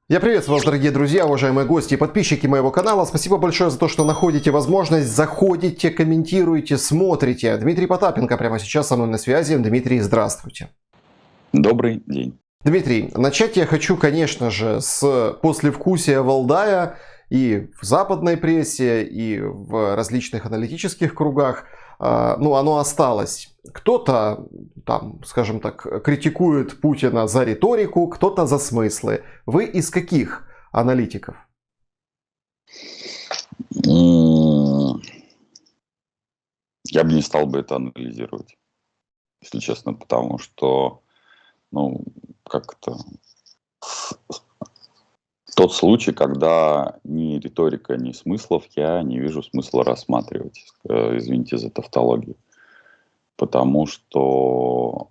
Я приветствую вас, дорогие друзья, уважаемые гости и подписчики моего канала. Спасибо большое за то, что находите возможность, заходите, комментируете, смотрите. Дмитрий Потапенко прямо сейчас со мной на связи. Дмитрий, здравствуйте. Добрый день. Дмитрий, начать я хочу, конечно же, с послевкусия Валдая и в западной прессе, и в различных аналитических кругах. Ну, оно осталось. Кто-то, там, скажем так, критикует Путина за риторику, кто-то за смыслы. Вы из каких аналитиков? Я бы не стал бы это анализировать, если честно, потому что, ну, как это, тот случай, когда ни риторика, ни смыслов я не вижу смысла рассматривать, извините за тавтологию, потому что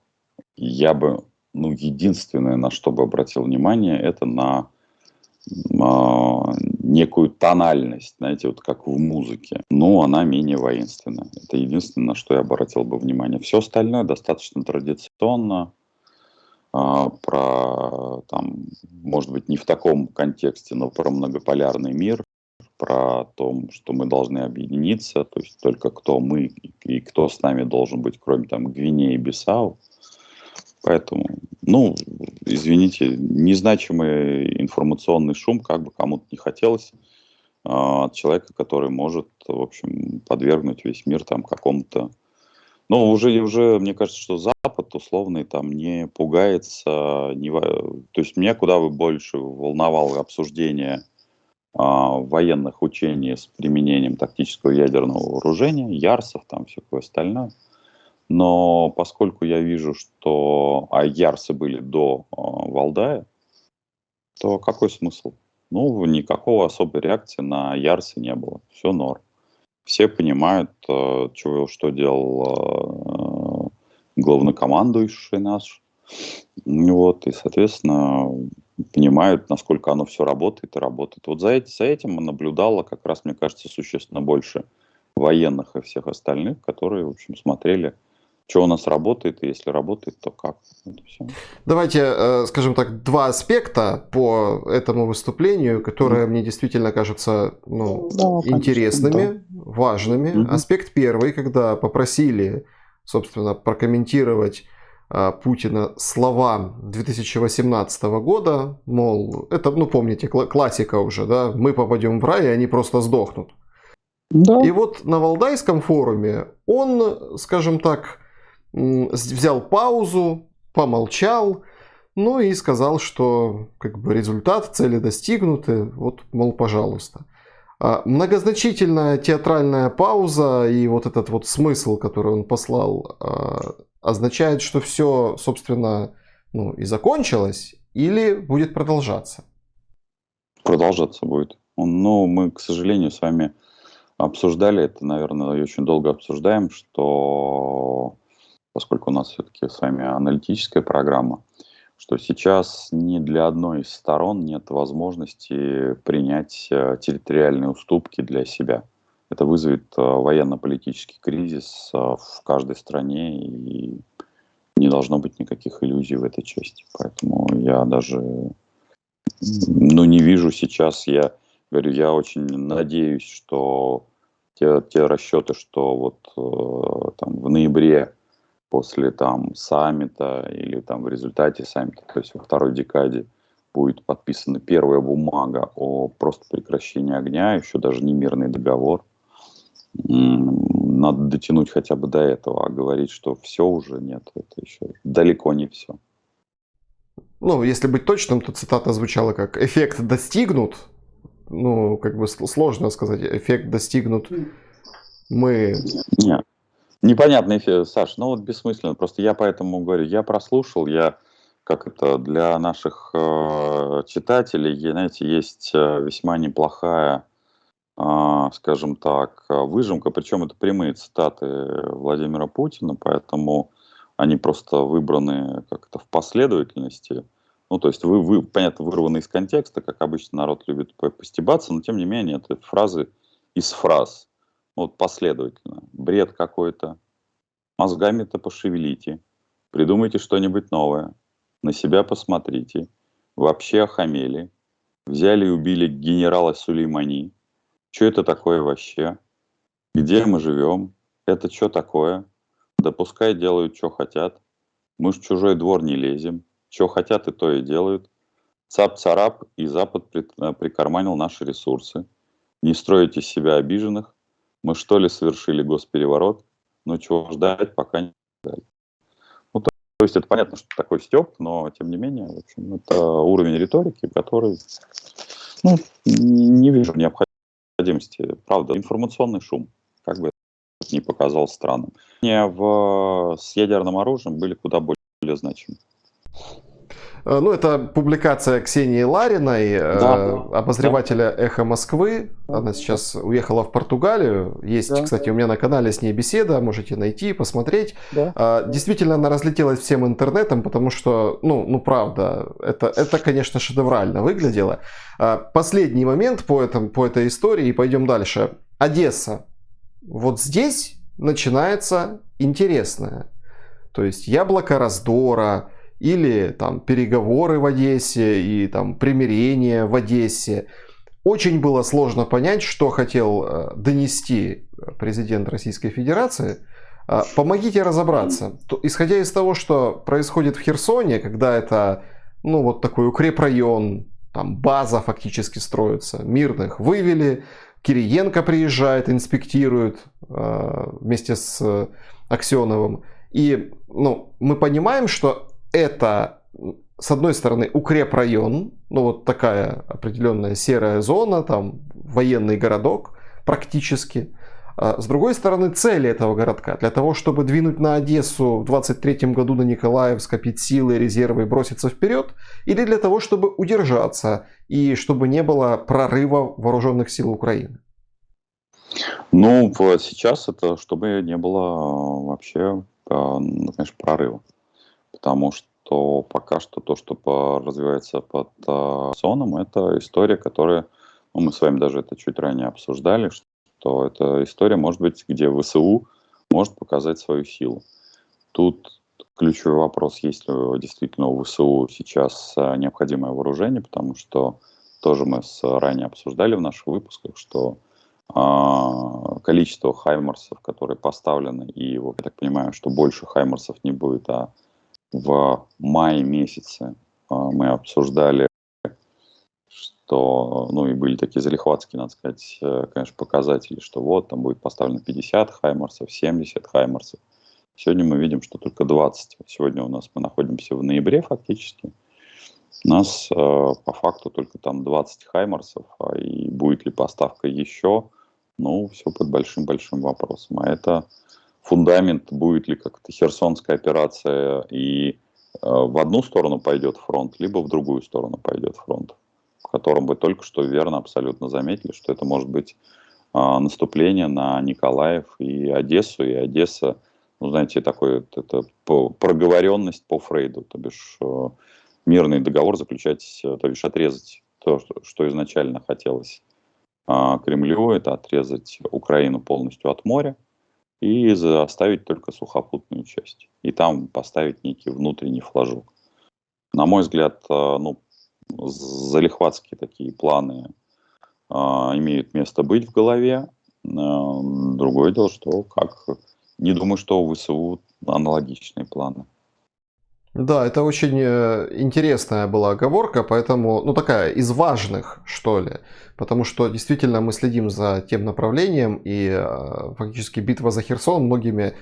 я бы, ну, единственное, на что бы обратил внимание, это на некую тональность, знаете, вот как в музыке, но она менее воинственная. Это единственное, на что я обратил бы внимание. Все остальное достаточно традиционно, про, там, может быть, не в таком контексте, но про многополярный мир, про то, что мы должны объединиться, то есть только кто мы и кто с нами должен быть, кроме там Гвинеи и Бисау. Поэтому, ну, извините, незначимый информационный шум, как бы кому-то не хотелось, от человека, который может, в общем, подвергнуть весь мир там какому-то... Ну, уже, мне кажется, что Запад условный там не пугается, то есть меня куда бы больше волновало обсуждение военных учений с применением тактического ядерного вооружения, ярсов, там всякое остальное. Но поскольку я вижу, что ярсы были до Валдая, то какой смысл? Ну, никакого особой реакции на ярсы не было. Все норм. Все понимают, что делал главнокомандующий наш. Вот, и, соответственно, понимают, насколько оно все работает и работает. Вот за этим наблюдало как раз, мне кажется, существенно больше военных и всех остальных, которые, в общем, смотрели, что у нас работает, и если работает, то как. Вот и всё. Давайте, скажем так, два аспекта по этому выступлению, которые мне действительно кажутся, ну, Да, конечно, да. интересными, важными. Мгм. Аспект первый, когда попросили, собственно, прокомментировать Путина слова 2018 года, мол, это, ну, помните, классика уже, да, мы попадем в рай, и они просто сдохнут. Да, И вот на Валдайском форуме он, скажем так, взял паузу, помолчал, ну и сказал, что как бы результат, цели достигнуты, вот, мол, пожалуйста. Многозначительная театральная пауза и вот этот вот смысл, который он послал, означает, что все, собственно, ну, и закончилось, или будет продолжаться. продолжаться будет. Но мы, к сожалению, с вами обсуждали это, наверное, и очень долго обсуждаем, что поскольку у нас все-таки с вами аналитическая программа, что сейчас ни для одной из сторон нет возможности принять территориальные уступки для себя. Это вызовет военно-политический кризис в каждой стране, и не должно быть никаких иллюзий в этой части. Поэтому я даже, ну, не вижу сейчас, я говорю, я очень надеюсь, что те расчеты, что вот там в ноябре после там саммита или там в результате саммита, то есть во второй декаде будет подписана первая бумага о просто прекращении огня, еще даже не мирный договор. Надо дотянуть хотя бы до этого, а говорить, что все уже нет, это еще далеко не все. Ну, если быть точным, то цитата звучала как «эффект достигнут». Ну, как бы сложно сказать, эффект достигнут. Мы... Не, непонятный эфир, Саш, ну вот бессмысленно. Просто я поэтому говорю, я прослушал, я как это для наших читателей, знаете, есть весьма неплохая, скажем так, выжимка, причем это прямые цитаты Владимира Путина, поэтому они просто выбраны как-то в последовательности. Ну, то есть понятно, вырваны из контекста, как обычно народ любит постебаться, но тем не менее это фразы из фраз. Вот последовательно. Бред какой-то, мозгами-то пошевелите, придумайте что-нибудь новое, на себя посмотрите, вообще охамели, взяли и убили генерала Сулеймани. Что это такое вообще? Где мы живем? Это что такое? Да пускай делают, что хотят. Мы в чужой двор не лезем. Что хотят, и то и делают. Цап-царап, и Запад прикарманил наши ресурсы. Не строить из себя обиженных. Мы что ли совершили госпереворот? Ну чего ждать, пока не ждать. Ну, то есть это понятно, что такой стёб, но тем не менее, в общем, это уровень риторики, который, ну, не вижу необходимости. Правда, информационный шум, как бы это ни показалось странным. С ядерным оружием были куда более значимы. Ну, это публикация Ксении Лариной, Да, обозревателя «Эхо Москвы». Она сейчас уехала в Португалию. Есть, кстати, у меня на канале с ней беседа, можете найти, посмотреть. Действительно, она разлетелась всем интернетом, потому что, ну правда, это, конечно, шедеврально выглядело. Последний момент по этой истории, и пойдем дальше. Одесса. Вот здесь начинается интересное. То есть яблоко раздора, или там переговоры в Одессе, и там примирение в Одессе. Очень было сложно понять, что хотел донести президент Российской Федерации. Помогите разобраться. Исходя из того, что происходит в Херсоне, когда это, ну, вот такой укрепрайон, там база фактически строится, мирных вывели, Кириенко приезжает, инспектирует вместе с Аксеновым. И, ну, мы понимаем, что это, с одной стороны, укрепрайон, ну вот такая определенная серая зона, там военный городок практически. А с другой стороны, цели этого городка для того, чтобы двинуть на Одессу в 23-м году на Николаев, скопить силы, резервы и броситься вперед, или для того, чтобы удержаться и чтобы не было прорыва вооруженных сил Украины? Ну, сейчас это чтобы не было вообще, конечно, прорыва. Потому что пока что то, что развивается под Соном, это история, которая, ну, мы с вами даже это чуть ранее обсуждали, что это история, может быть, где ВСУ может показать свою силу. Тут ключевой вопрос, есть ли действительно у ВСУ сейчас необходимое вооружение, потому что тоже мы ранее обсуждали в наших выпусках, что количество хаймарсов, которые поставлены, и вот, я так понимаю, что больше хаймарсов не будет, а в мае месяце мы обсуждали, что, ну, и были такие залихватские, надо сказать, конечно, показатели, что вот, там будет поставлено 50 хаймарсов, 70 хаймарсов. Сегодня мы видим, что только 20. Сегодня мы находимся в ноябре фактически. У нас по факту только там 20 хаймарсов, и будет ли поставка еще, ну, все под большим-большим вопросом. А это фундамент, будет ли как-то Херсонская операция и в одну сторону пойдет фронт, либо в другую сторону пойдет фронт, в котором вы только что верно абсолютно заметили, что это может быть наступление на Николаев и Одессу, и Одесса, ну, знаете, такой это проговоренность по Фрейду, то бишь мирный договор заключать, то бишь отрезать то, что изначально хотелось Кремлю, это отрезать Украину полностью от моря и оставить только сухопутную часть. И там поставить некий внутренний флажок. На мой взгляд, ну, залихватские такие планы имеют место быть в голове. Другое дело, что не думаю, что у ВСУ аналогичные планы. Да, это очень интересная была оговорка, поэтому, ну, такая из важных, что ли. Потому что действительно мы следим за тем направлением, и фактически битва за Херсон многими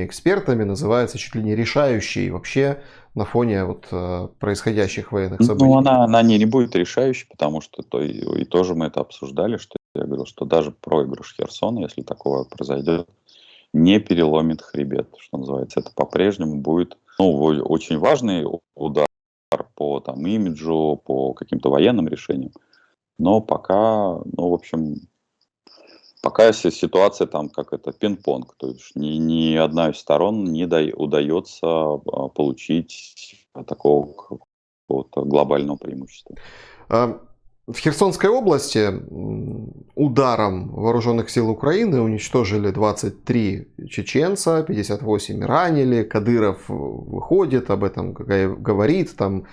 экспертами называется чуть ли не решающей вообще на фоне вот происходящих военных событий. Ну, она не будет решающей, потому что и тоже мы это обсуждали, что я говорил, что даже проигрыш Херсона, если такое произойдет, не переломит хребет, что называется. Это по-прежнему будет, ну, очень важный удар по там имиджу, по каким-то военным решениям. Но пока, ну, в общем, пока ситуация там как это пинг-понг, то есть ни одна из сторон не удается получить такого какого-то глобального преимущества. В Херсонской области ударом вооруженных сил Украины уничтожили 23 чеченца, 58 ранили. Кадыров выходит, об этом говорит, там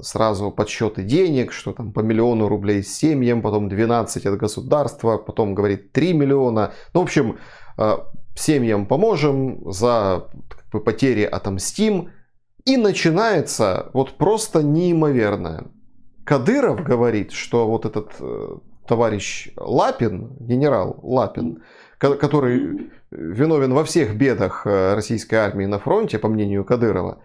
сразу подсчеты денег, что там по миллиону рублей семьям, потом 12 от государства, потом говорит 3 миллиона. Ну, в общем, семьям поможем, за как бы, потери отомстим. И начинается вот просто неимоверное. Кадыров говорит, что вот этот товарищ Лапин, генерал Лапин, который виновен во всех бедах российской армии на фронте, по мнению Кадырова,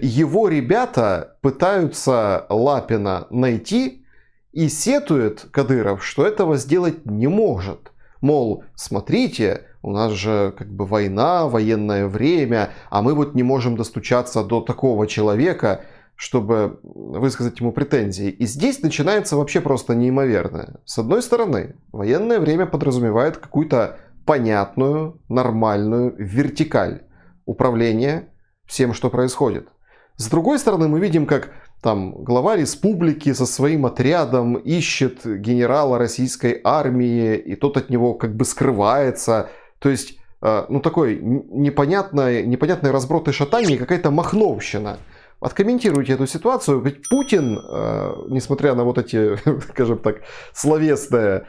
его ребята пытаются Лапина найти и сетует Кадыров, что этого сделать не может. Мол, смотрите, у нас же как бы война, военное время, а мы вот не можем достучаться до такого человека, чтобы высказать ему претензии. И здесь начинается вообще просто неимоверное. С одной стороны, военное время подразумевает какую-то понятную, нормальную вертикаль управления всем, что происходит. С другой стороны, мы видим, как там глава республики со своим отрядом ищет генерала российской армии, и тот от него как бы скрывается. То есть, ну такой непонятный разброд и шатание, какая-то махновщина. Откомментируйте эту ситуацию, ведь Путин, несмотря на вот эти, скажем так, словесные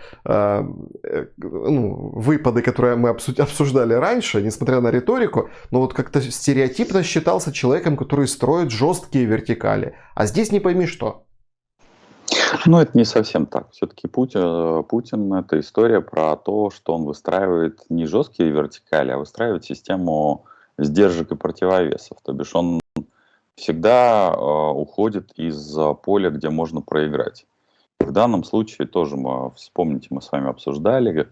выпады, которые мы обсуждали раньше, несмотря на риторику, но вот как-то стереотипно считался человеком, который строит жесткие вертикали. А здесь не пойми что. Ну, это не совсем так. Все-таки Путин – это история про то, что он выстраивает не жесткие вертикали, а выстраивает систему сдержек и противовесов. То бишь он всегда уходит из поля, где можно проиграть. В данном случае тоже, вспомните, мы с вами обсуждали,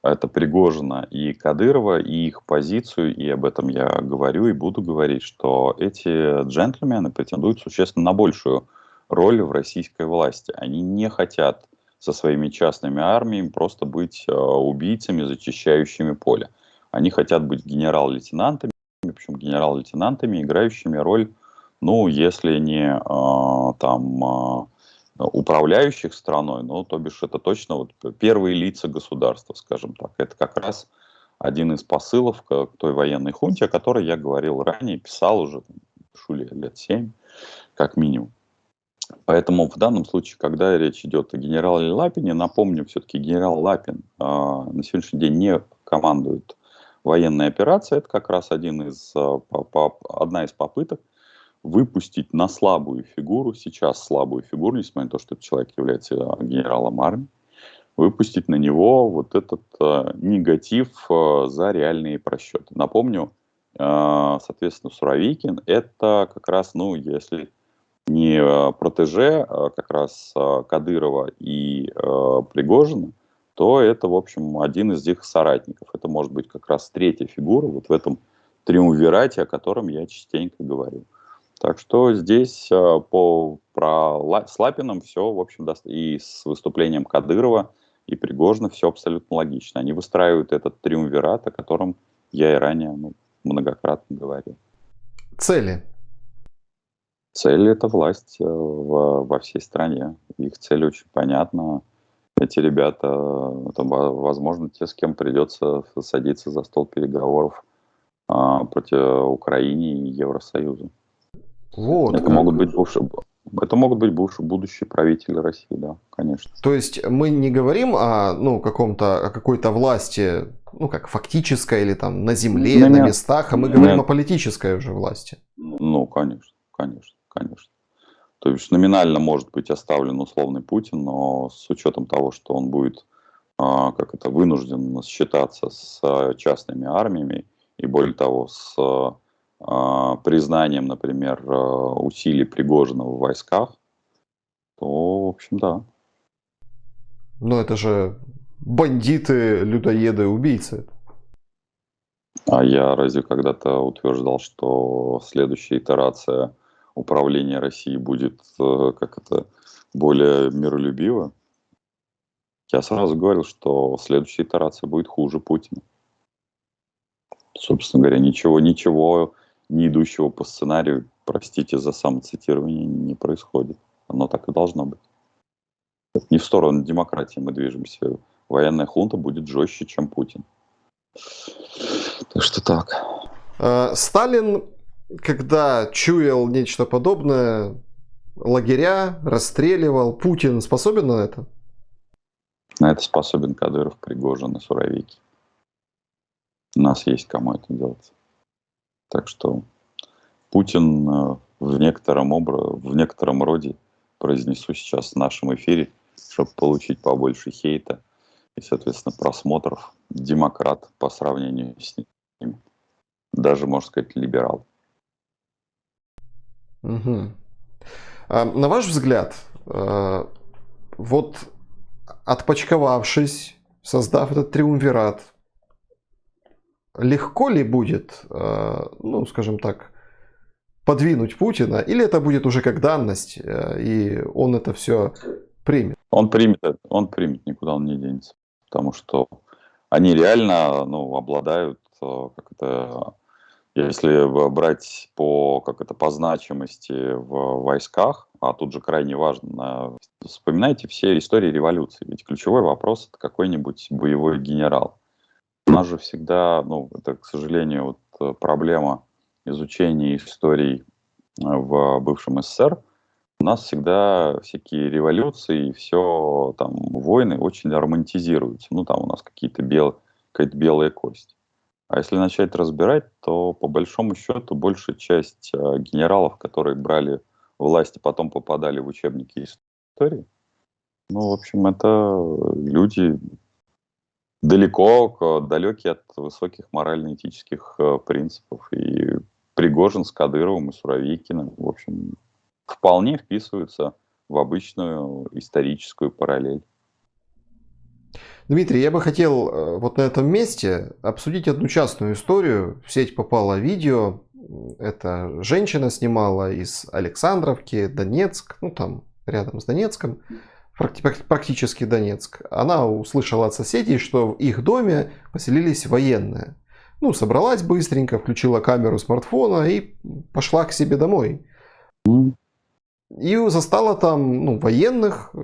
это Пригожина и Кадырова, и их позицию, и об этом я говорю и буду говорить, что эти джентльмены претендуют существенно на большую роль в российской власти. Они не хотят со своими частными армиями просто быть убийцами, зачищающими поле. Они хотят быть генерал-лейтенантами, причем генерал-лейтенантами, играющими роль, ну, если не управляющих страной, ну, то бишь это точно вот первые лица государства, скажем так. Это как раз один из посылов к той военной хунте, о которой я говорил ранее, писал уже, пишу лет 7, как минимум. Поэтому в данном случае, когда речь идет о генерале Лапине, напомню, все-таки генерал Лапин на сегодняшний день не командует военной операцией. Это как раз одна из попыток выпустить на слабую фигуру, сейчас слабую фигуру, несмотря на то, что этот человек является генералом армии, выпустить на него вот этот негатив за реальные просчеты. Напомню, соответственно, Суровикин это как раз, ну, если не протеже как раз Кадырова и Пригожина, то это, в общем, один из их соратников. Это может быть как раз третья фигура вот в этом триумвирате, о котором я частенько говорю. Так что здесь с Лапиным все, в общем, и с выступлением Кадырова и Пригожина все абсолютно логично. Они выстраивают этот триумвират, о котором я и ранее многократно говорил. Цели? Цель – это власть во всей стране. Их цель очень понятна. Эти ребята, это, возможно, те, с кем придется садиться за стол переговоров против Украины и Евросоюза. Вот это могут быть будущие правители России, да, конечно. То есть мы не говорим о какой-то власти, ну как фактической или там на земле, на местах, а мы говорим о политической уже власти. Ну, конечно. То есть номинально может быть оставлен условный Путин, но с учетом того, что он будет вынужден считаться с частными армиями и более того с признанием, например, усилий Пригожина в войсках, то, в общем, да. Но это же бандиты, людоеды, убийцы. А я разве когда-то утверждал, что следующая итерация управления Россией будет более миролюбива? Я сразу говорил, что следующая итерация будет хуже Путина. Собственно говоря, ничего не идущего по сценарию, простите за самоцитирование, не происходит. Оно так и должно быть. Это не в сторону демократии мы движемся. Военная хунта будет жестче, чем Путин. Так что так. Сталин когда чуял нечто подобное, лагеря расстреливал. Путин способен на это? На это способен Кадыров, Пригожин и Суровикин. У нас есть кому это делать. Так что Путин в некотором роде, произнесу сейчас в нашем эфире, чтобы получить побольше хейта и, соответственно, просмотров, демократ по сравнению с ним. Даже, можно сказать, либерал. Угу. На ваш взгляд, вот отпочковавшись, создав этот триумвират, легко ли будет, ну, скажем так, подвинуть Путина, или это будет уже как данность, и он это все примет? Он примет, никуда он не денется. Потому что они реально, обладают, если брать по значимости в войсках, а тут же крайне важно, вспоминайте все истории революции, ведь ключевой вопрос — это какой-нибудь боевой генерал. У нас же всегда, это, к сожалению, проблема изучения историй в бывшем СССР. У нас всегда всякие революции и все там войны очень романтизируются. Там у нас какая-то белая кость. А если начать разбирать, то по большому счету большая часть генералов, которые брали власть и потом попадали в учебники истории, в общем, это люди далекие от высоких морально-этических принципов. И Пригожин с Кадыровым и Суровикиным, в общем, вполне вписываются в обычную историческую параллель. Дмитрий, я бы хотел вот на этом месте обсудить одну частную историю. В сеть попало видео. Это женщина снимала из Александровки, Донецк, там рядом с Донецком, практически Донецк. Она услышала от соседей, что в их доме поселились военные. Собралась быстренько, включила камеру смартфона и пошла к себе домой. И застала там военных,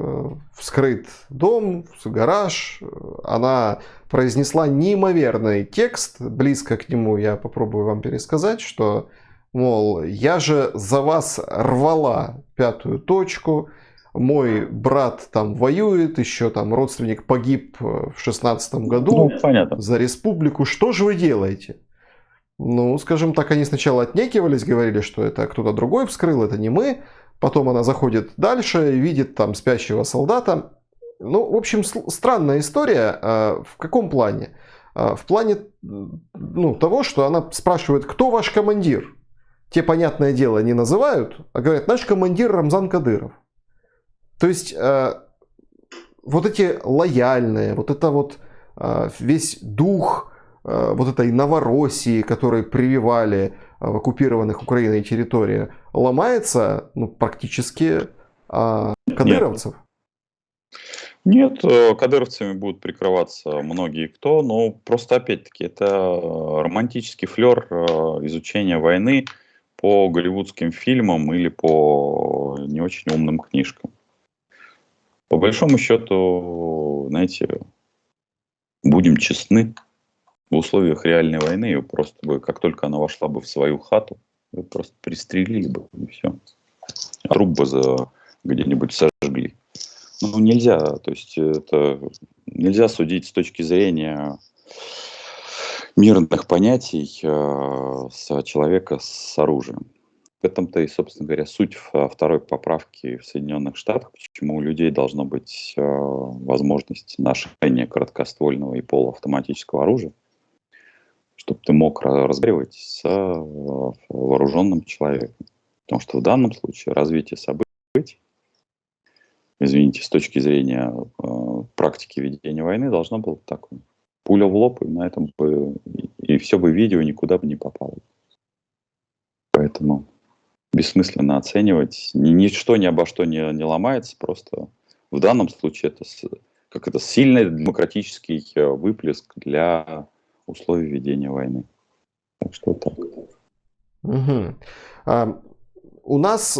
вскрыт дом, гараж. Она произнесла неимоверный текст, близко к нему я попробую вам пересказать, что, мол, я же за вас рвала 5-ю точку, мой брат там воюет, еще там родственник погиб в 16-м году за республику, что же вы делаете? Скажем так, они сначала отнекивались, говорили, что это кто-то другой вскрыл, это не мы. Потом она заходит дальше и видит там спящего солдата. В общем, странная история. В каком плане? В плане того, что она спрашивает, кто ваш командир? Те, понятное дело, не называют, а говорят, наш командир Рамзан Кадыров. То есть, вот эти лояльные, вот это вот весь дух вот этой Новороссии, который прививали в оккупированных Украиной территориях, ломается практически кадыровцев. Нет, кадыровцами будут прикрываться многие кто, но просто опять-таки это романтический флер изучения войны по голливудским фильмам или по не очень умным книжкам. По большому счету, знаете, будем честны, в условиях реальной войны ее просто бы, как только она вошла бы в свою хату, вы просто пристрелили бы, и все. Труп бы где-нибудь сожгли. Нельзя, то есть это нельзя судить с точки зрения мирных понятий с человека с оружием. В этом-то и, собственно говоря, суть второй поправки в Соединенных Штатах, почему у людей должна быть возможность ношения короткоствольного и полуавтоматического оружия, чтобы ты мог разговаривать с вооруженным человеком. Потому что в данном случае развитие событий, извините, с точки зрения практики ведения войны, должно было такое. Пуля в лоб, и на этом бы и все бы видео никуда бы не попало. Поэтому бессмысленно оценивать. Ничто ни обо что не ломается, просто в данном случае это сильный демократический выплеск для условий ведения войны. Так что так. Угу. У нас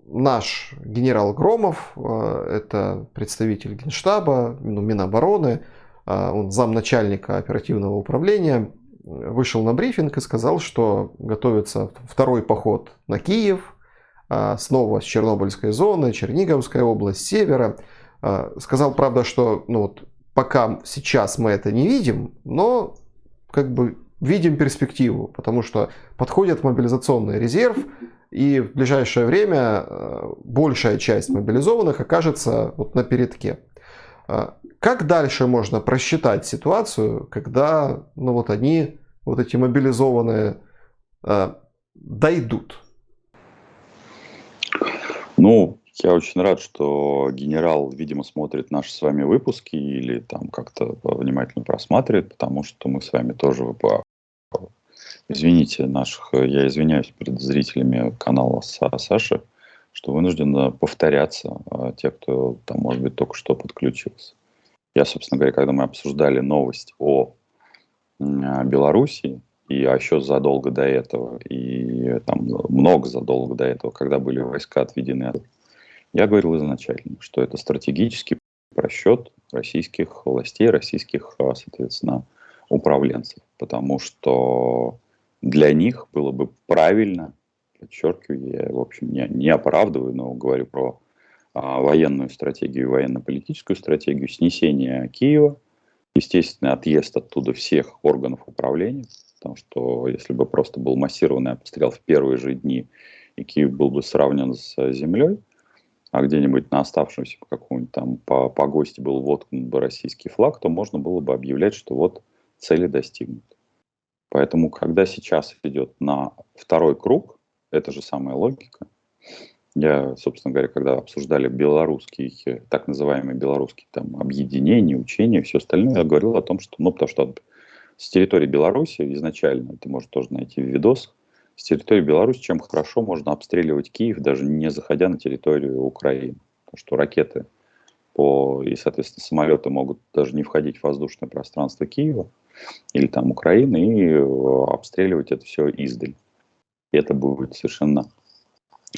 наш генерал Громов, это представитель Генштаба, Минобороны, он замначальника оперативного управления, вышел на брифинг и сказал, что готовится второй поход на Киев, снова с Чернобыльской зоны, Черниговская область, севера. Сказал, правда, что пока сейчас мы это не видим, но как бы видим перспективу, потому что подходит мобилизационный резерв, и в ближайшее время большая часть мобилизованных окажется на передке. Как дальше можно просчитать ситуацию, когда они, эти мобилизованные, дойдут? Я очень рад, что генерал, видимо, смотрит наши с вами выпуски или там как-то внимательно просматривает, потому что мы с вами тоже, извините, я извиняюсь перед зрителями канала Саши, что вынужден повторяться, те, кто там, может быть, только что подключился. Я, собственно говоря, когда мы обсуждали новость о Белоруссии, а еще задолго до этого, и там много задолго до этого, когда были войска отведены, я говорил изначально, что это стратегический просчет российских властей, российских, соответственно, управленцев. Потому что для них было бы правильно, подчеркиваю, я, в общем, не оправдываю, но говорю про военную стратегию и военно-политическую стратегию, снесения Киева, естественно, отъезд оттуда всех органов управления, потому что если бы просто был массированный обстрел в первые же дни, и Киев был бы сравнен с землей, а где-нибудь на оставшемся по какому-нибудь там по ГОСТе был воткнут бы российский флаг, то можно было бы объявлять, что вот цели достигнуты. Поэтому, когда сейчас идет на второй круг, это же самая логика. Я, собственно говоря, когда обсуждали белорусские, так называемые белорусские там объединения, учения, все остальное, я говорил о том, что, потому что с территории Беларуси изначально, ты можешь тоже найти видос, с территории Беларуси чем хорошо можно обстреливать Киев, даже не заходя на территорию Украины. Потому что ракеты и, соответственно, самолеты могут даже не входить в воздушное пространство Киева или там Украины и обстреливать это все издаль. И это будет совершенно,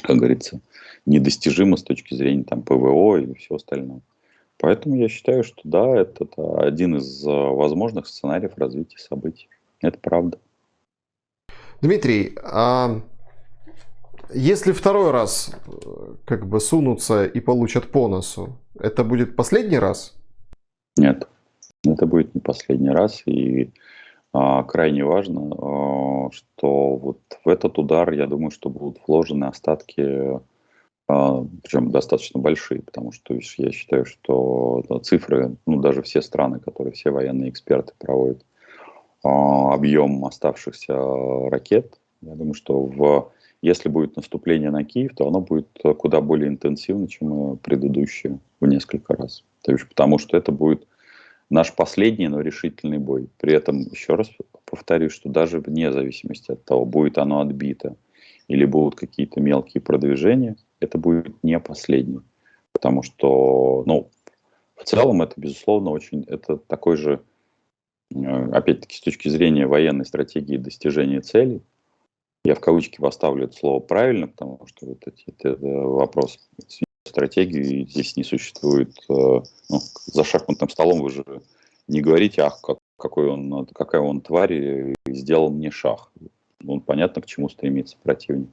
как говорится, недостижимо с точки зрения там ПВО и всего остального. Поэтому я считаю, что да, это один из возможных сценариев развития событий. Это правда. Дмитрий, а если второй раз как бы сунутся и получат по носу, это будет последний раз? Нет, это будет не последний раз. И крайне важно, что вот в этот удар, я думаю, что будут вложены остатки, причем достаточно большие, потому что я считаю, что цифры, даже все страны, все военные эксперты проводят объем оставшихся ракет. Я думаю, что если будет наступление на Киев, то оно будет куда более интенсивно, чем предыдущее в несколько раз. То есть, потому что это будет наш последний, но решительный бой. При этом, еще раз повторюсь, что даже вне зависимости от того, будет оно отбито или будут какие-то мелкие продвижения, это будет не последний. Потому что, в целом это, безусловно, это такой же, опять-таки, с точки зрения военной стратегии достижения целей, я в кавычки поставлю это слово правильно, потому что это вопрос стратегии здесь не существует. За шахматным столом вы же не говорите, какая он тварь, и сделал мне шах. Понятно, к чему стремится противник.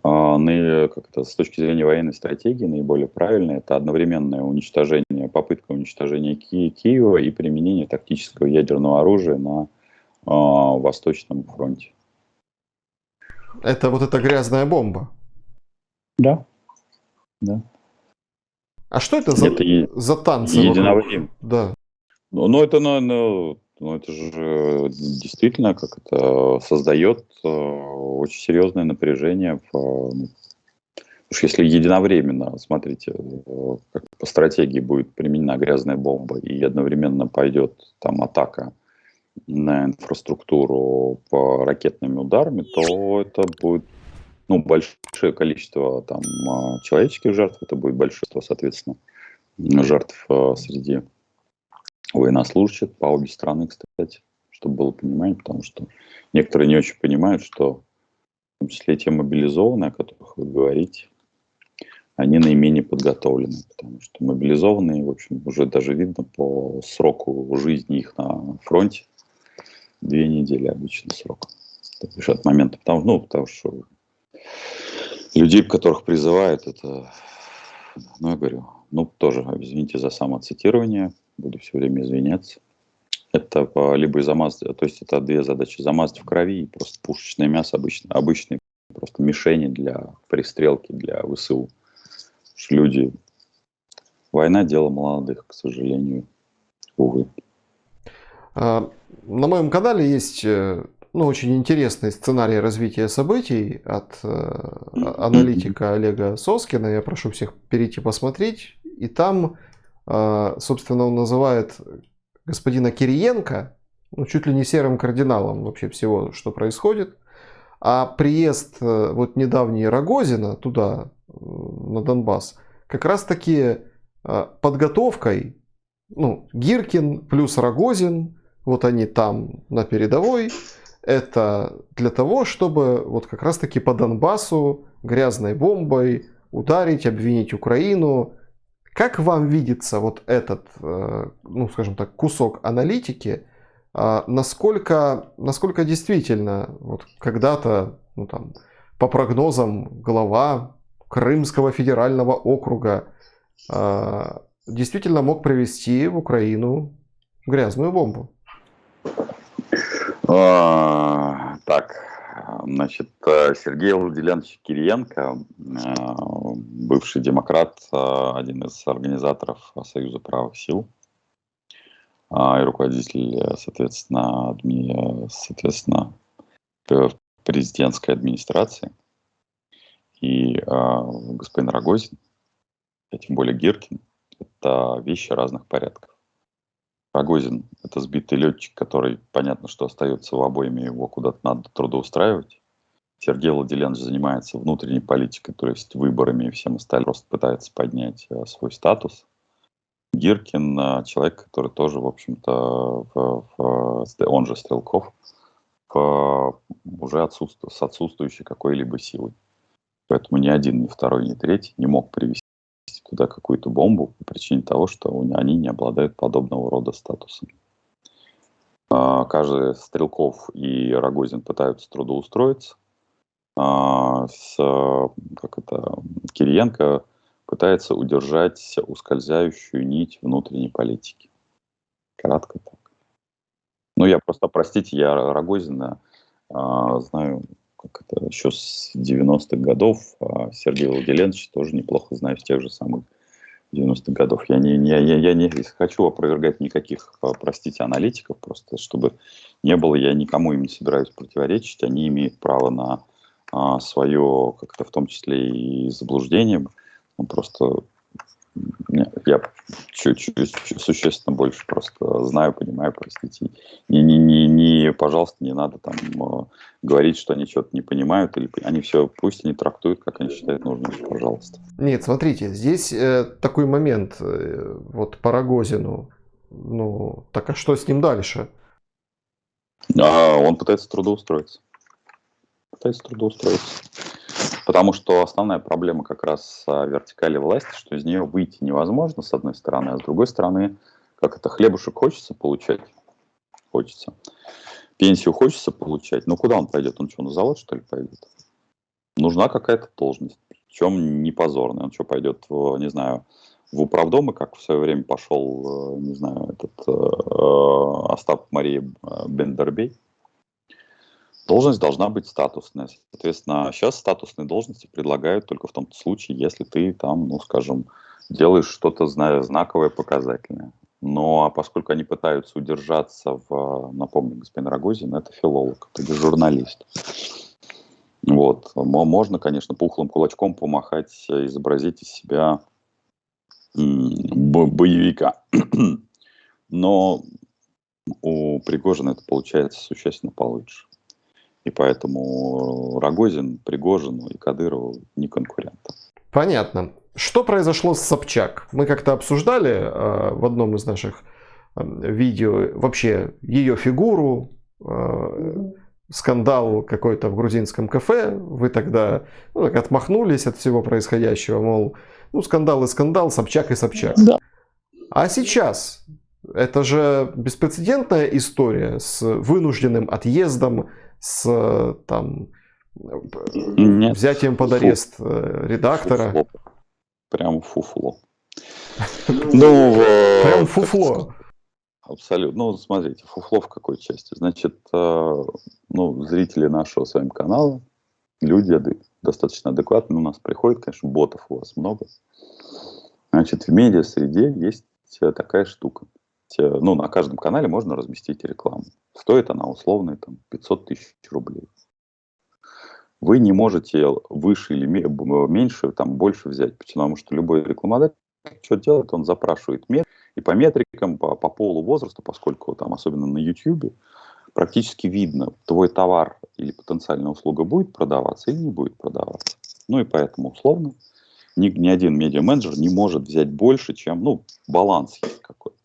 С точки зрения военной стратегии наиболее правильно это одновременное попытка уничтожения Киева и применение тактического ядерного оружия на Восточном фронте. Это эта грязная бомба? Да. А что это за танцы? Единовременно. Да. Это же действительно создает очень серьезное напряжение. Потому что если единовременно, смотрите, как по стратегии будет применена грязная бомба и одновременно пойдет там атака на инфраструктуру по ракетными ударами, то это будет большое количество там человеческих жертв, это будет большинство, соответственно, жертв среди военнослужащих по обе стороны, кстати, чтобы было понимание, потому что некоторые не очень понимают, что в том числе те мобилизованные, о которых вы говорите, они наименее подготовлены, потому что мобилизованные, в общем, уже даже видно по сроку жизни их на фронте, 2 недели обычно срок. От момента, потому что людей, которых призывают, это, я говорю, тоже, извините за самоцитирование, буду все время извиняться. Это либо замазать, то есть это две задачи: замазать в крови и просто пушечное мясо, обычные просто мишени для пристрелки, для ВСУ. Люди, война — дело молодых, к сожалению, увы. На моем канале есть очень интересный сценарий развития событий от аналитика Олега Соскина. Я прошу всех перейти посмотреть. И там, собственно, он называет господина Кириенко чуть ли не серым кардиналом вообще всего, что происходит. А приезд недавний Рогозина туда, на Донбасс, как раз-таки подготовкой, Гиркин плюс Рогозин, вот они там на передовой, это для того, чтобы как раз-таки по Донбассу грязной бомбой ударить, обвинить Украину. Как вам видится этот, скажем так, кусок аналитики, насколько действительно когда-то, по прогнозам, глава Крымского федерального округа действительно мог привезти в Украину грязную бомбу? Сергей Владимирович Кириенко, бывший демократ, один из организаторов Союза правых сил и руководитель, соответственно, президентской администрации, и господин Рогозин, тем более Гиркин, это вещи разных порядков. Рогозин — это сбитый летчик, который, понятно, что остается в обойме, его куда-то надо трудоустраивать. Сергей Владимирович занимается внутренней политикой, то есть выборами и всем остальным, просто пытается поднять свой статус. Гиркин — человек, который тоже, в общем-то, он же Стрелков, уже с отсутствующей какой-либо силой. Поэтому ни один, ни второй, ни третий не мог привести туда какую-то бомбу по причине того, что они не обладают подобного рода статусом. Каждый Стрелков и Рогозин пытаются трудоустроиться. Кириенко пытается удержать ускользающую нить внутренней политики. Кратко так. Я просто, простите, я Рогозина знаю еще с 90-х годов, а Сергея Владимировича тоже неплохо знаю с тех же самых 90-х годов. Я не хочу опровергать никаких, простите, аналитиков, просто чтобы не было, я никому им не собираюсь противоречить, они имеют право на свое, в том числе и заблуждение. Просто я чуть-чуть существенно больше просто знаю, понимаю, простите. Пожалуйста, не надо там говорить, что они что-то не понимают, или они все, пусть они трактуют, как они считают нужным, пожалуйста. Нет, смотрите, здесь такой момент, по Рогозину, так а что с ним дальше? Он пытается трудоустроиться. Потому что основная проблема как раз вертикали власти, что из нее выйти невозможно, с одной стороны, а с другой стороны, хлебушек хочется получать, пенсию хочется получать, куда он пойдет? Он что, на завод, что ли, пойдет? Нужна какая-то должность, причем не позорная. Он что, пойдет, в управдомы, как в свое время пошел, Остап Мария Бендербей? Должность должна быть статусная. Соответственно, сейчас статусные должности предлагают только в том случае, если ты там, делаешь что-то знаковое, показательное. Но поскольку они пытаются удержаться напомню, господин Рогозин — это филолог, это журналист. Можно, конечно, пухлым кулачком помахать, изобразить из себя боевика. Но у Пригожина это получается существенно получше. И поэтому Рогозин, Пригожину и Кадырову не конкуренты. Понятно. Что произошло с Собчак? Мы как-то обсуждали в одном из наших видео вообще ее фигуру, скандал какой-то в грузинском кафе. Вы тогда отмахнулись от всего происходящего, мол, скандал и скандал, Собчак и Собчак. Да. А сейчас Это же беспрецедентная история с вынужденным отъездом, с там Нет, взятием под арест редактора. фуфло. Прям фуфло. Ну, Прям как фуфло. абсолютно. Ну, смотрите, фуфло в какой части? Значит, ну, зрители нашего с вами канала, люди достаточно адекватные. У нас приходит, конечно, ботов у вас много. Значит, в медиа-среде есть такая штука. Ну, на каждом канале можно разместить рекламу. Стоит она условно там 500 тысяч рублей. Вы не можете выше или меньше, там, больше взять, потому что любой рекламодатель что делает, он запрашивает и по метрикам, по полу, возрасту, поскольку там, особенно на YouTube, практически видно, твой товар или потенциальная услуга будет продаваться или не будет продаваться. Ну и поэтому условно ни один медиа-менеджер не может взять больше, чем, ну, баланс есть какой-то.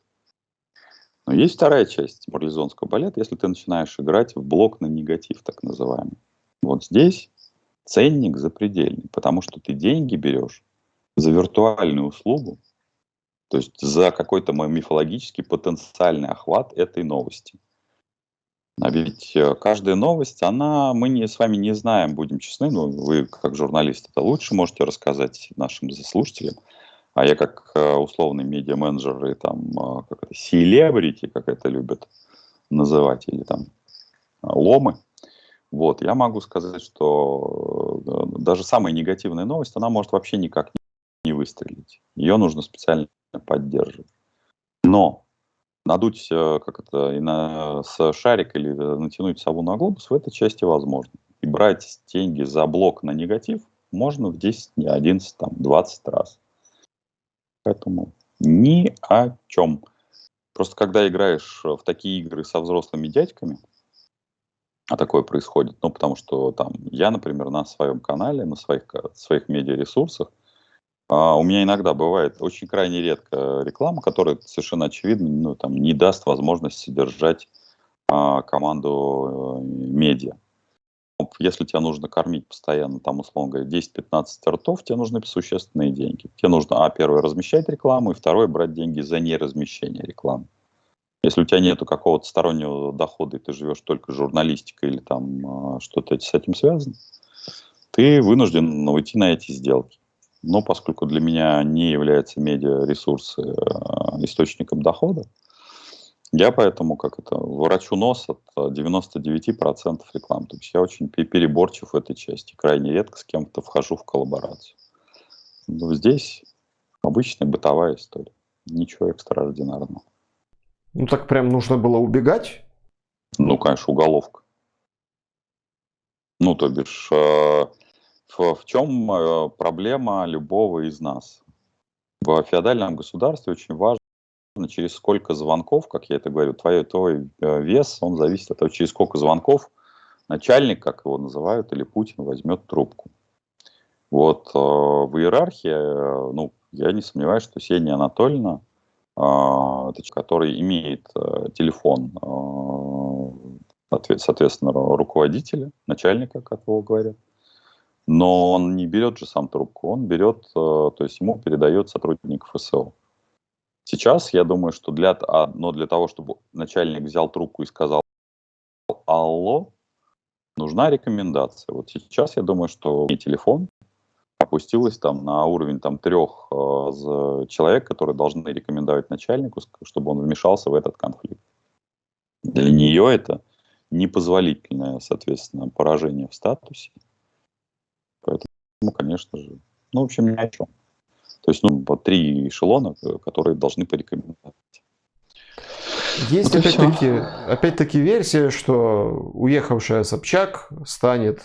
Но есть вторая часть марлезонского балета, если ты начинаешь играть в блок на негатив, так называемый. Вот здесь ценник запредельный, потому что ты деньги берешь за виртуальную услугу, то есть за какой-то мифологический потенциальный охват этой новости. А ведь каждая новость, мы с вами не знаем, будем честны, но вы как журналист это лучше можете рассказать нашим слушателям, а я как условный медиа-менеджер и там как это, селебрити, как это любят называть, или там ломы, вот, я могу сказать, что даже самая негативная новость, она может вообще никак не выстрелить. Ее нужно специально поддерживать. Но надуть с шарика или натянуть сову на глобус в этой части возможно. И брать деньги за блок на негатив можно в 10, 11, там, 20 раз. Поэтому ни о чем. Просто когда играешь в такие игры со взрослыми дядьками, а такое происходит, ну, потому что там я, например, на своем канале, на своих медиаресурсах, у меня иногда бывает очень крайне редко реклама, которая совершенно очевидно, ну, там, не даст возможность содержать команду медиа. Если тебе нужно кормить постоянно, там, условно говоря, 10-15 ртов, тебе нужны существенные деньги. Тебе нужно, первое, размещать рекламу, и второе, брать деньги за неразмещение рекламы. Если у тебя нету какого-то стороннего дохода, и ты живешь только журналистикой или там что-то с этим связано, ты вынужден уйти на эти сделки. Но поскольку для меня не является медиаресурс источником дохода, я поэтому ворочу нос от 99% реклам. То есть я очень переборчив в этой части. Крайне редко с кем-то вхожу в коллаборацию. Но здесь обычная бытовая история. Ничего экстраординарного. Ну так прям нужно было убегать? Ну, конечно, уголовка. Ну, то бишь, в чем проблема любого из нас? В феодальном государстве очень важно, через сколько звонков, как я это говорю, твой вес, он зависит от того, через сколько звонков начальник, как его называют, или Путин возьмет трубку. Вот в иерархии, ну, я не сомневаюсь, что Ксения Анатольевна, который имеет телефон, соответственно, руководителя, начальника, как его говорят, но он не берет же сам трубку, он берет, то есть ему передает сотрудник ФСО. Сейчас я думаю, что для того, чтобы начальник взял трубку и сказал «Алло», нужна рекомендация. Вот сейчас я думаю, что телефон опустилась там на уровень там 3 человек, которые должны рекомендовать начальнику, чтобы он вмешался в этот конфликт. Для нее это непозволительное, соответственно, поражение в статусе. Поэтому, конечно же, ну, в общем, ни о чем. То есть, ну, вот 3 эшелона, которые должны порекомендовать. Есть Вот опять-таки версия, что уехавшая Собчак станет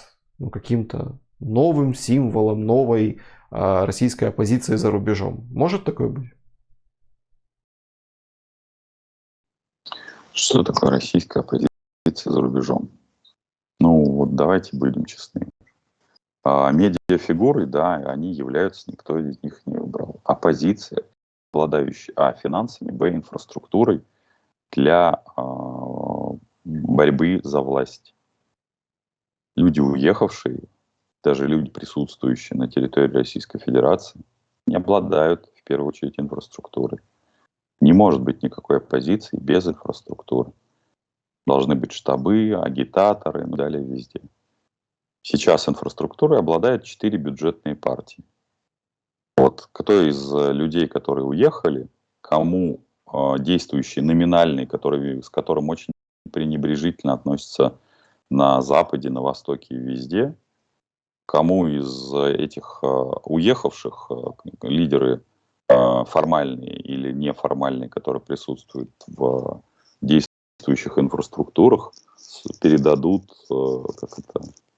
каким-то новым символом новой российской оппозиции за рубежом. Может такое быть? Что такое российская оппозиция за рубежом? Ну, вот давайте будем честны. Медиафигуры, да, они являются, никто из них не выбрал. Оппозиция, обладающая финансами, инфраструктурой для борьбы за власть. Люди, уехавшие, даже люди, присутствующие на территории Российской Федерации, не обладают, в первую очередь, инфраструктурой. Не может быть никакой оппозиции без инфраструктуры. Должны быть штабы, агитаторы и далее везде. Сейчас инфраструктурой обладают 4 бюджетные партии. Вот, кто из людей, которые уехали, кому действующий номинальный, с которым очень пренебрежительно относятся на Западе, на Востоке и везде, кому из этих уехавших лидеры формальные или неформальные, которые присутствуют в действующих инфраструктурах, передадут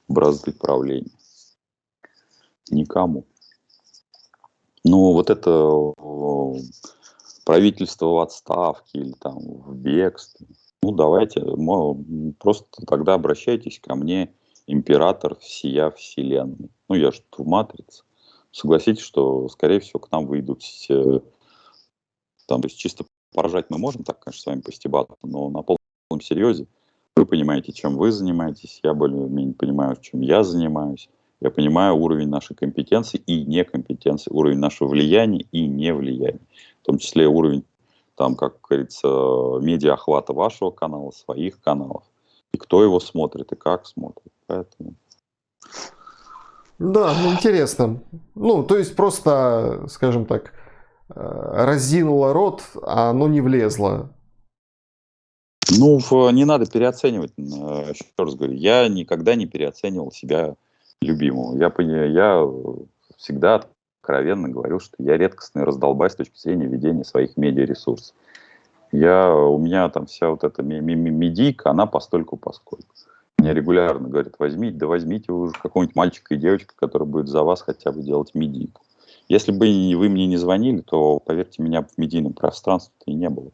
бразды правления. Никому. Ну, вот это правительство в отставке или там в бегстве. Ну, давайте, просто тогда обращайтесь ко мне, император всея вселенной. Ну, я же в матрице. Согласитесь, что, скорее всего, к нам выйдут там, то есть чисто поржать мы можем, так, конечно, с вами постебаться, но на полном серьезе вы понимаете, чем вы занимаетесь, я более-менее понимаю, чем я занимаюсь. Я понимаю уровень нашей компетенции и некомпетенции, уровень нашего влияния и невлияния. В том числе уровень, там, как говорится, медиа-охвата вашего канала, своих каналов. И кто его смотрит, и как смотрит. Поэтому... Да, ну интересно. Ну, то есть просто, скажем так, разинуло рот, а оно не влезло. Ну, не надо переоценивать. Еще раз говорю, я никогда не переоценивал себя любимого. Я всегда откровенно говорил, что я редкостный раздолбай с точки зрения ведения своих медиаресурсов. У меня там вся вот эта медийка, она постольку-поскольку. Мне регулярно говорят, возьмите вы уже какого-нибудь мальчика и девочку, который будет за вас хотя бы делать медийку. Если бы вы мне не звонили, то, поверьте, меня в медийном пространстве и не было.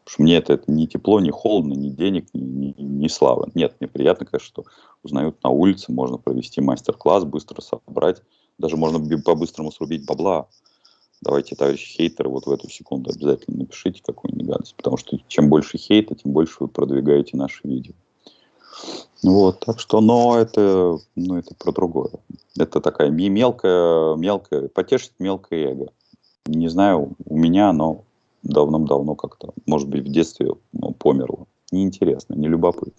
Потому что мне это ни тепло, ни холодно, ни денег, ни славы. Нет, мне приятно, конечно, что узнают на улице, можно провести мастер-класс, быстро собрать. Даже можно по-быстрому срубить бабла. Давайте, товарищи хейтеры, вот в эту секунду обязательно напишите какую-нибудь гадость. Потому что чем больше хейта, тем больше вы продвигаете наши видео. Вот, так что, но это про другое. Это такая мелкая, потешит мелкое эго. Не знаю, у меня оно давным-давно как-то, может быть, в детстве померло. Неинтересно, не любопытно.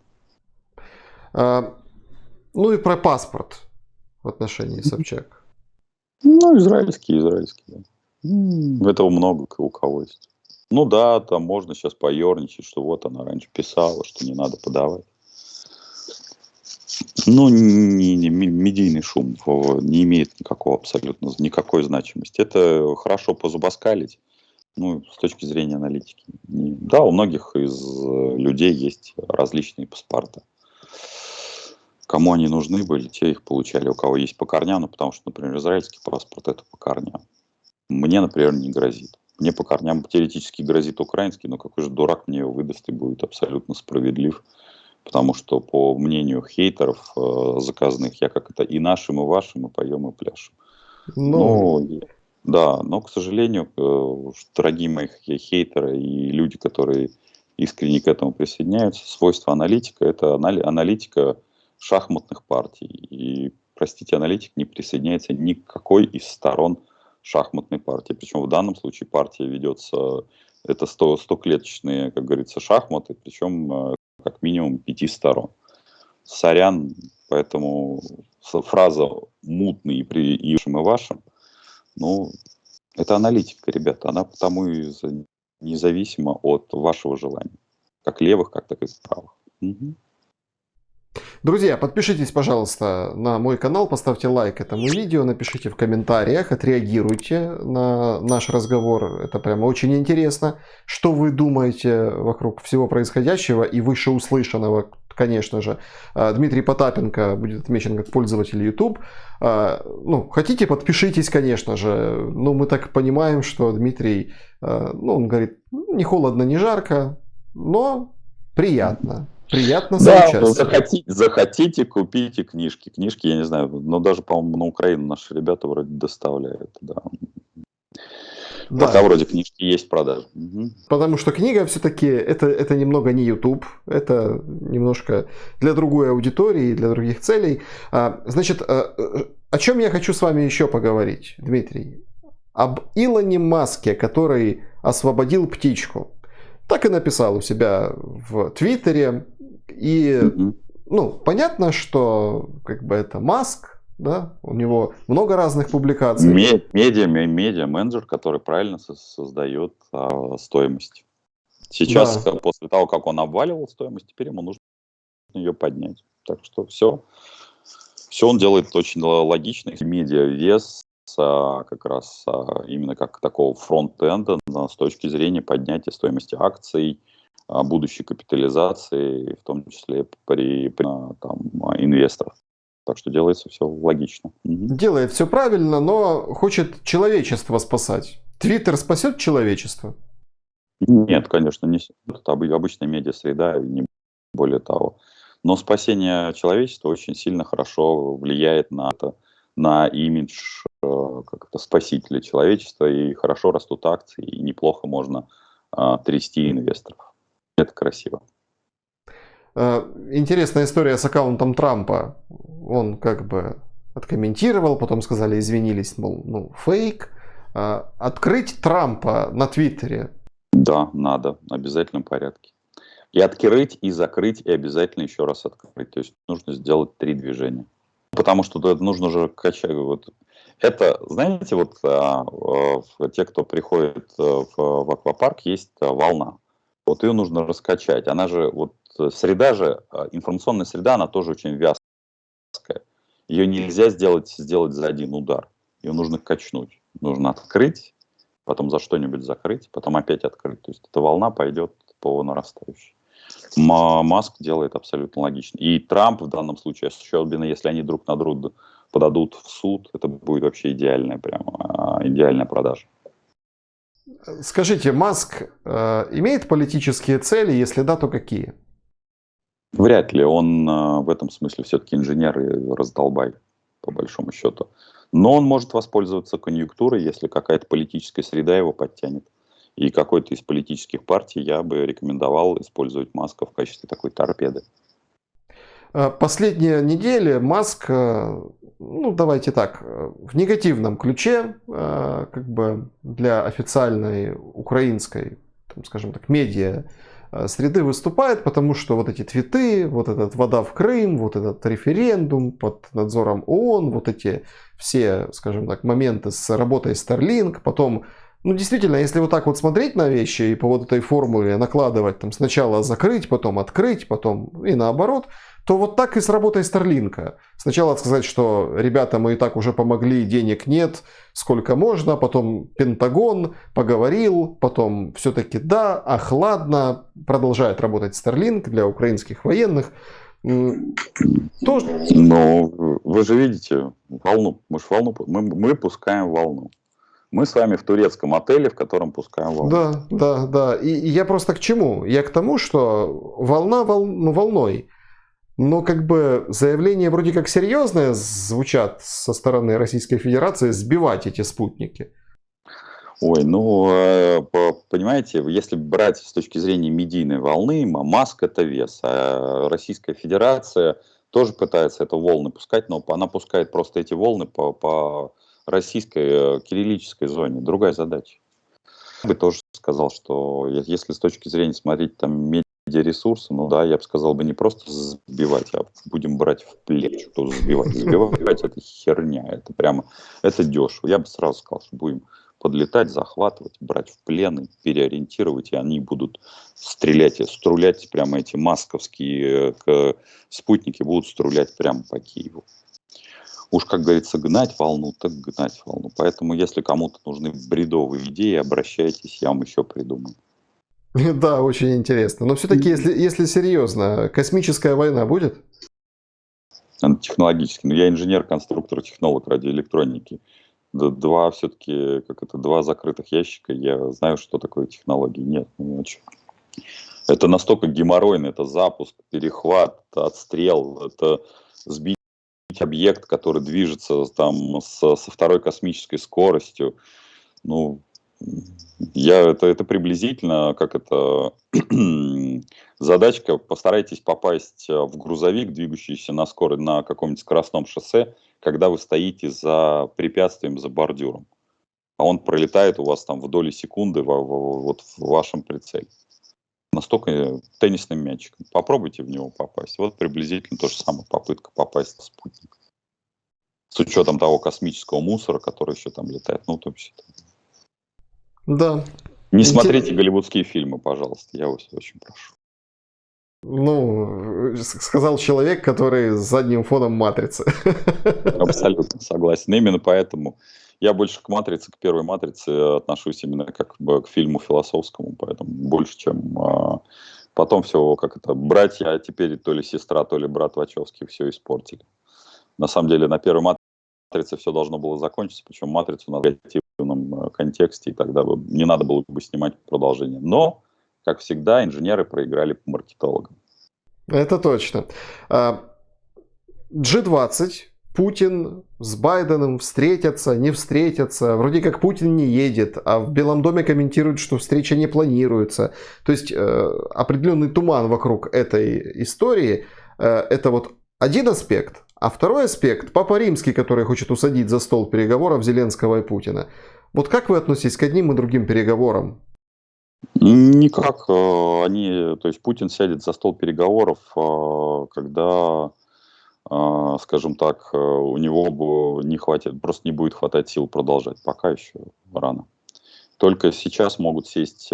Ну и про паспорт в отношении Собчак. Ну, израильский, да. Этого много у кого есть. Ну да, там можно сейчас поерничать, что вот она раньше писала, что не надо подавать. Ну, медийный шум не имеет абсолютно никакой значимости. Это хорошо позубоскалить, ну, с точки зрения аналитики. Да, у многих из людей есть различные паспорта. Кому они нужны были, те их получали. У кого есть по корням, ну, потому что, например, израильский паспорт – это по корням. Мне, например, не грозит. Мне по корням теоретически грозит украинский, но какой же дурак мне его выдаст и будет абсолютно справедлив. Потому что, по мнению хейтеров заказных, я как это и нашим, и вашим, и поем, и пляшем. Да, но, к сожалению, дорогие мои хейтеры и люди, которые искренне к этому присоединяются, свойство аналитика – это аналитика шахматных партий. И, простите, аналитик не присоединяется ни к какой из сторон шахматной партии. Причем в данном случае партия ведется, это 100-клеточные, как говорится, шахматы, причем как минимум 5 сторон. Сорян, поэтому фраза «мутный и вашим», ну, это аналитика, ребята, она потому и независима от вашего желания. Как левых, так и правых. Угу. Друзья, подпишитесь, пожалуйста, на мой канал, поставьте лайк этому видео, напишите в комментариях, отреагируйте на наш разговор. Это прямо очень интересно. Что вы думаете вокруг всего происходящего и вышеуслышанного, конечно же. Дмитрий Потапенко будет отмечен как пользователь YouTube. Ну, хотите, подпишитесь, конечно же. Ну, мы так понимаем, что Дмитрий, ну, он говорит, не холодно, не жарко, но приятно. Приятно соучаствовать. Да, захотите, купите книжки. Книжки, я не знаю, но даже, по-моему, на Украину наши ребята вроде доставляют. Да. Пока вроде книжки есть в продаже. Угу. Потому что книга все-таки это немного не YouTube, это немножко для другой аудитории, для других целей. Значит, о чем я хочу с вами еще поговорить, Дмитрий? Об Илоне Маске, который освободил птичку. Так и написал у себя в Твиттере. И, Мгм. ну, понятно, что как бы это Маск, да, у него много разных публикаций. Медиа-менеджер, который правильно создает стоимость. Сейчас, Да, после того, как он обваливал стоимость, теперь ему нужно ее поднять. Так что все он делает очень логично. Медиа вес как раз именно как такого фронт-энда с точки зрения поднятия стоимости акций, будущей капитализации, в том числе при там, инвесторах. Так что делается все логично. Мгм. делает все правильно, но хочет человечество спасать. Твиттер спасет человечество? Нет, конечно, не это обычная медиа-среда, и не более того. Но спасение человечества очень сильно хорошо влияет на имидж как это, спасителя человечества, и хорошо растут акции, и неплохо можно трясти инвесторов. Это красиво. Интересная история с аккаунтом Трампа. Он как бы откомментировал, потом сказали, извинились, мол, ну, фейк. Открыть Трампа на Твиттере. Да, надо, в обязательном порядке. И открыть, и закрыть, и обязательно еще раз открыть. То есть нужно сделать 3 движения. Потому что нужно же качать. Вот. Это, знаете, вот те, кто приходит в аквапарк, есть волна. Вот ее нужно раскачать. Она же, вот среда же, информационная среда, она тоже очень вязкая. Ее нельзя сделать за один удар. Ее нужно качнуть. Нужно открыть, потом за что-нибудь закрыть, потом опять открыть. То есть эта волна пойдет по нарастающей. Маск делает абсолютно логично. И Трамп в данном случае, особенно если они друг на друга подадут в суд, это будет вообще идеальная, прямо идеальная продажа. Скажите, Маск имеет политические цели? Если да, то какие? Вряд ли он в этом смысле все-таки инженер и раздолбай, по большому счету. Но он может воспользоваться конъюнктурой, если какая-то политическая среда его подтянет. И какой-то из политических партий я бы рекомендовал использовать Маска в качестве такой торпеды. Последние недели Маск, ну давайте так, в негативном ключе, как бы для официальной украинской, там, скажем так, медиа среды выступает, потому что вот эти твиты, вот этот вода в Крым, вот этот референдум под надзором ООН, вот эти все, скажем так, моменты с работой Starlink, потом, ну действительно, если вот так вот смотреть на вещи и по вот этой формуле накладывать, там сначала закрыть, потом открыть, потом и наоборот, то вот так и с работой Старлинка. Сначала сказать, что ребята, мы и так уже помогли, денег нет, сколько можно, потом Пентагон поговорил, потом все-таки да, ах ладно, продолжает работать Старлинк для украинских военных. Тоже... Но вы же видите волну, мы пускаем волну. Мы с вами в турецком отеле, в котором пускаем волну. Да, да, да. И я просто к чему? Я к тому, что волна волной. Но как бы заявления вроде как серьезные звучат со стороны Российской Федерации сбивать эти спутники. Ой, ну, понимаете, если брать с точки зрения медийной волны, Маск это вес, а Российская Федерация тоже пытается эту волны пускать, но она пускает просто эти волны по российской кириллической зоне. Другая задача. Я бы тоже сказал, что если с точки зрения смотреть там медиаресурсы, ну да, я бы сказал бы не просто сбивать, а будем брать в плен, что сбивать. Сбивать это херня, это прямо, это дешево. Я бы сразу сказал, что будем подлетать, захватывать, брать в плен и переориентировать, и они будут стрелять, струлять прямо эти масковские спутники будут струлять прямо по Киеву. Уж, как говорится, гнать волну, так гнать волну. Поэтому, если кому-то нужны бредовые идеи, обращайтесь, я вам еще придумаю. Да, очень интересно. Но все-таки, если серьезно, космическая война будет? Технологически. Но я инженер, конструктор, технолог радиоэлектроники. Два все-таки, как это, два закрытых ящика. Я знаю, что такое технологии. Нет, ну это настолько геморройно. Это запуск, перехват, отстрел. Это сбить объект, который движется там со второй космической скоростью. Ну, это приблизительно, как это, задачка, постарайтесь попасть в грузовик, двигающийся на скорости на каком-нибудь скоростном шоссе, когда вы стоите за препятствием, за бордюром. а он пролетает у вас там в доли секунды вот в вашем прицеле. Настолько теннисным мячиком. Попробуйте в него попасть. Вот приблизительно то же самое попытка попасть на спутник. С учетом того космического мусора, который еще там летает. Ну, то есть... Да. Не смотрите голливудские фильмы, пожалуйста. Я вас очень прошу. Ну, сказал человек, который с задним фоном «Матрицы». Абсолютно согласен. Именно поэтому я больше к «Матрице», к первой «Матрице» отношусь именно как бы к фильму философскому, поэтому больше, чем потом все, как это, братья, а теперь то ли сестра, то ли брат Вачовски все испортили. На самом деле на первой «Матрице» все должно было закончиться, причем «Матрицу» на негативном контексте, и тогда бы не надо было бы снимать продолжение. Но, как всегда, инженеры проиграли по маркетологам. Это точно. G20, Путин с Байденом встретятся, не встретятся. Вроде как Путин не едет, а в Белом доме комментируют, что встреча не планируется. То есть определенный туман вокруг этой истории. Это вот один аспект. А второй аспект, Папа Римский, который хочет усадить за стол переговоров Зеленского и Путина. Вот как вы относитесь к одним и другим переговорам? Никак. То есть Путин сядет за стол переговоров, когда, скажем так, у него не хватит, просто не будет хватать сил продолжать. Пока еще рано. Только сейчас могут сесть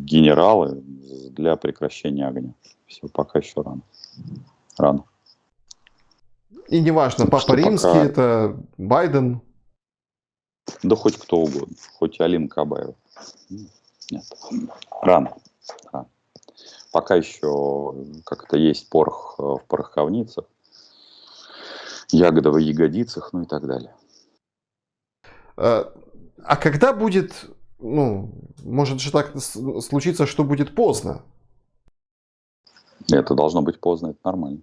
генералы для прекращения огня. Все, пока еще рано. Рано. И неважно, Папа Римский пока... это Байден. Да хоть кто угодно. Хоть Алим Кабаев. Нет. Рано. Пока еще как-то есть порох в пороховницах, ягода в ягодицах, ну и так далее. А когда будет, может же так случиться, что будет поздно? Это должно быть поздно, это нормально.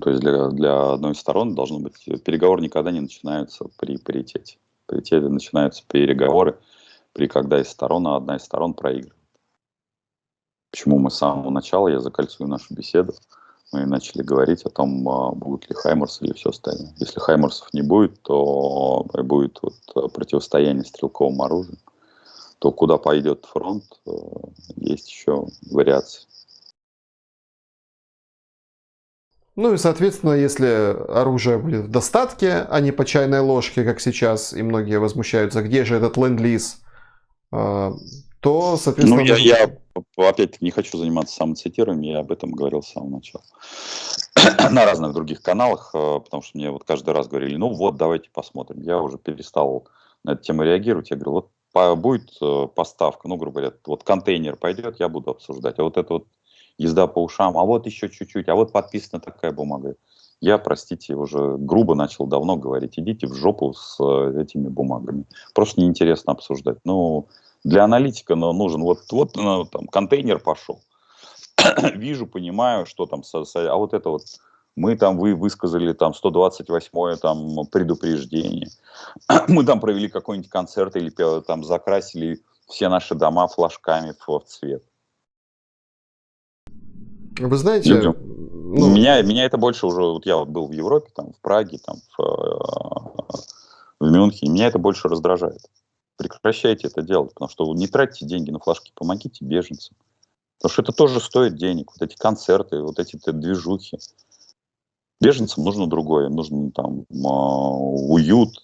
То есть для одной из сторон должно быть... Переговоры никогда не начинаются при паритете. Паритеты начинаются переговоры, когда одна из сторон проигрывает. Почему мы с самого начала, я закольцую нашу беседу, мы начали говорить о том, будут ли Хаймарсы или все остальное. Если Хаймарсов не будет, то будет противостояние стрелковым оружием. То куда пойдет фронт, есть еще вариации. Ну и, соответственно, если оружие будет в достатке, а не по чайной ложке, как сейчас, и многие возмущаются, где же этот ленд-лиз, то, соответственно... Я опять-таки не хочу заниматься самоцитированием, я об этом говорил с самого начала. На разных других каналах, потому что мне вот каждый раз говорили, давайте посмотрим. Я уже перестал на эту тему реагировать. Я говорю, будет поставка, грубо говоря, вот контейнер пойдет, я буду обсуждать. А вот это вот езда по ушам, а вот еще чуть-чуть, а вот подписана такая бумага. Я, простите, уже грубо начал давно говорить, идите в жопу с этими бумагами. Просто неинтересно обсуждать. Для аналитика нужен там контейнер пошел. Вижу, понимаю, что там, а вот это вот мы там высказали там 128-е там предупреждение. Мы там провели какой-нибудь концерт или там закрасили все наши дома флажками в цвет. Вы знаете, меня это больше уже, я был в Европе, там, в Праге, там, в Мюнхене, меня это больше раздражает. Прекращайте это делать, потому что не тратьте деньги на флажки, помогите беженцам. Потому что это тоже стоит денег, вот эти концерты, вот эти движухи. Беженцам нужно другое, им нужно там уют,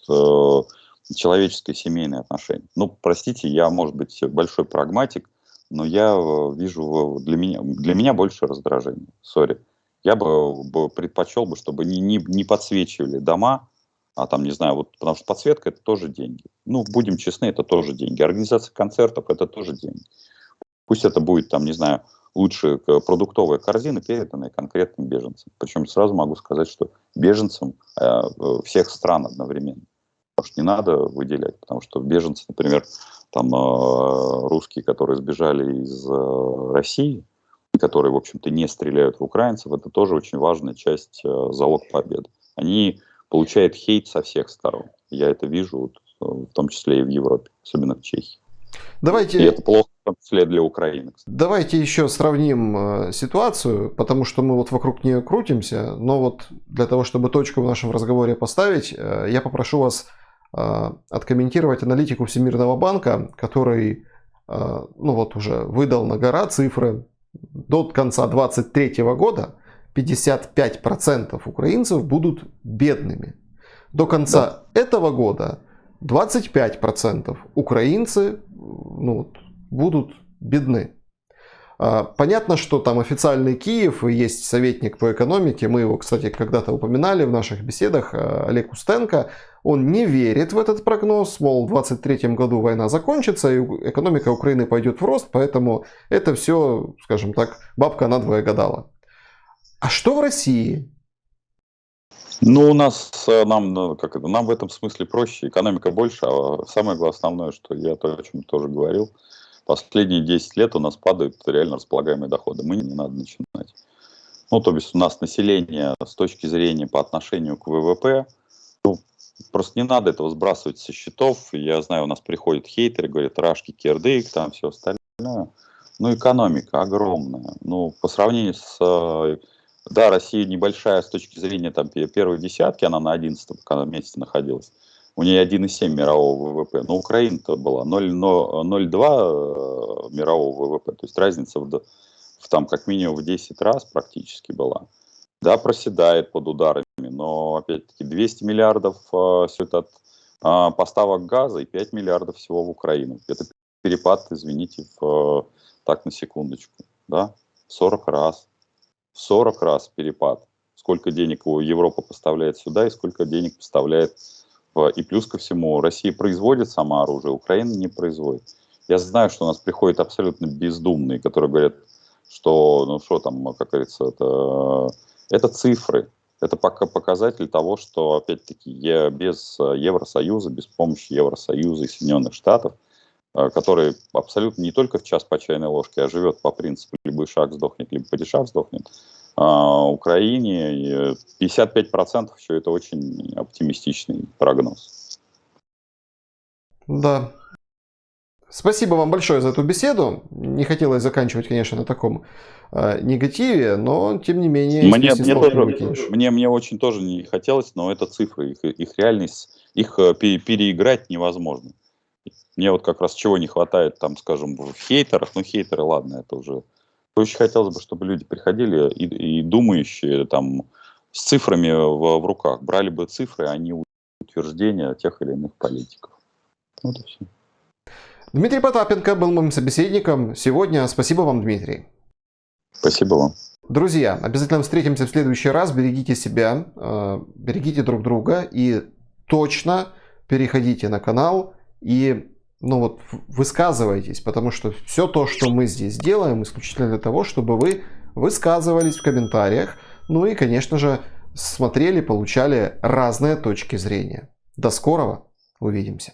человеческое, семейное отношение. Простите, я, может быть, большой прагматик, но я вижу для меня больше раздражения. Сори. Я бы предпочел, чтобы не подсвечивали дома, а там, не знаю, потому что подсветка – это тоже деньги. Будем честны, это тоже деньги. Организация концертов – это тоже деньги. Пусть это будет, там, не знаю, лучше продуктовая корзина, переданная конкретным беженцам. Причем сразу могу сказать, что беженцам всех стран одновременно. Потому что не надо выделять, потому что беженцы, например, там русские, которые сбежали из России, которые, в общем-то, не стреляют в украинцев, это тоже очень важная часть залог победы. Они получают хейт со всех сторон. Я это вижу, в том числе и в Европе, особенно в Чехии. И это плохо, в том числе для Украины. Давайте еще сравним ситуацию, потому что мы вокруг нее крутимся, но для того, чтобы точку в нашем разговоре поставить, я попрошу вас откомментировать аналитику Всемирного банка, который уже выдал на гора цифры. До конца 2023 года 55% украинцев будут бедными. До конца этого года 25% украинцы будут бедны. Понятно, что там официальный Киев, и есть советник по экономике, мы его, кстати, когда-то упоминали в наших беседах, Олег Устенко, он не верит в этот прогноз, мол, в 2023 году война закончится, и экономика Украины пойдет в рост, поэтому это все, скажем так, бабка надвое гадала. А что в России? Ну, нам в этом смысле проще, экономика больше, а самое главное, основное, что я то, о чем тоже говорил, последние 10 лет у нас падают реально располагаемые доходы. Мы не надо начинать. То есть у нас население с точки зрения по отношению к ВВП, просто не надо этого сбрасывать со счетов. Я знаю, у нас приходят хейтеры, говорят, рашки, кирдык, там все остальное. Экономика огромная. По сравнению с... Да, Россия небольшая с точки зрения первой десятки, она на 11-м месте находилась. У нее 1,7 мирового ВВП. Но Украина-то была 0,2 мирового ВВП. То есть разница там как минимум в 10 раз практически была. Да, проседает под ударами, но опять-таки 200 миллиардов все это от поставок газа и 5 миллиардов всего в Украину. Это перепад, извините, так на секундочку. Да? 40 раз. 40 раз перепад. Сколько денег Европа поставляет сюда и сколько денег поставляет. И плюс ко всему, Россия производит сама оружие, Украина не производит. Я знаю, что у нас приходят абсолютно бездумные, которые говорят, что, как говорится, это цифры. Это показатель того, что, опять-таки, без Евросоюза, без помощи Евросоюза и Соединенных Штатов, который абсолютно не только в час по чайной ложке, а живет по принципу либо шаг сдохнет, либо падишах сдохнет, Украине 55% все это очень оптимистичный прогноз. Да. Спасибо вам большое за эту беседу. Не хотелось заканчивать, конечно, на таком негативе, но тем не менее... Мне очень тоже не хотелось, но это цифры, их реальность, их переиграть невозможно. Мне как раз чего не хватает, скажем, в хейтерах, хейтеры, ладно, это уже... Очень хотелось бы, чтобы люди приходили и думающие с цифрами в руках, брали бы цифры, а не утверждения тех или иных политиков. Вот и все. Дмитрий Потапенко был моим собеседником сегодня. Спасибо вам, Дмитрий. Спасибо вам. Друзья, обязательно встретимся в следующий раз. Берегите себя, берегите друг друга и точно переходите на канал и высказывайтесь, потому что все то, что мы здесь делаем, исключительно для того, чтобы вы высказывались в комментариях, и, конечно же, смотрели, получали разные точки зрения. До скорого, увидимся.